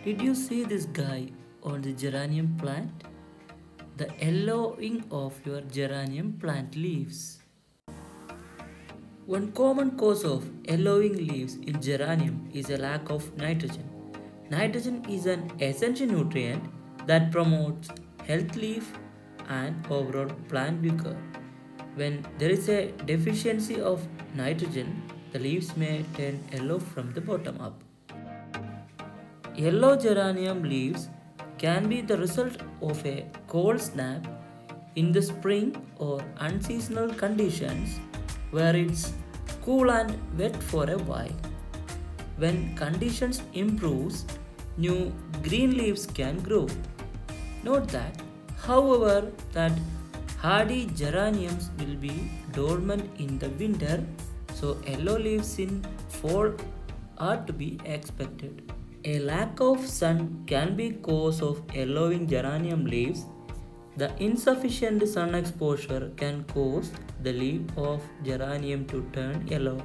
Did you see this guy on the geranium plant? The yellowing of your geranium plant leaves. One common cause of yellowing leaves in geranium is a lack of nitrogen. Nitrogen is an essential nutrient that promotes health leaf and overall plant vigor. When there is a deficiency of nitrogen, the leaves may turn yellow from the bottom up. Yellow geranium leaves can be the result of a cold snap in the spring or unseasonal conditions where it's cool and wet for a while. When conditions improves, new green leaves can grow. Note that, however, that hardy geraniums will be dormant in the winter, so yellow leaves in fall are to be expected. A lack of sun can be cause of yellowing geranium leaves. The insufficient sun exposure can cause the leaf of geranium to turn yellow.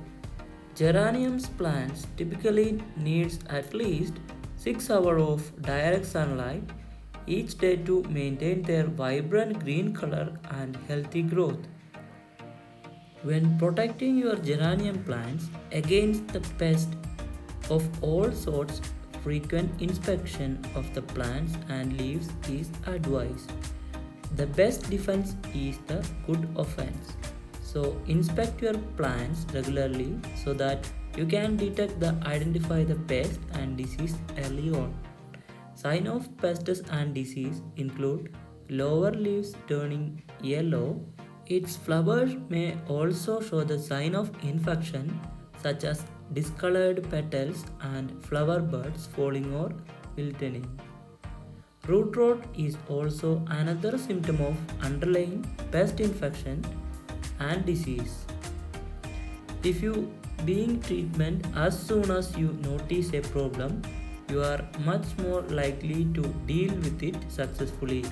Geranium's plants typically needs at least 6 hours of direct sunlight each day to maintain their vibrant green color and healthy growth. When protecting your geranium plants against the pest of all sorts, frequent inspection of the plants and leaves is advised. The best defense is the good offense. So inspect your plants regularly so that you can identify the pest and disease early on. Sign of pests and disease include lower leaves turning yellow. Its flowers may also show the sign of infection such as discolored petals and flower buds falling or wilting. Root rot is also another symptom of underlying pest infection and disease. If you being treatment as soon as you notice a problem, you are much more likely to deal with it successfully.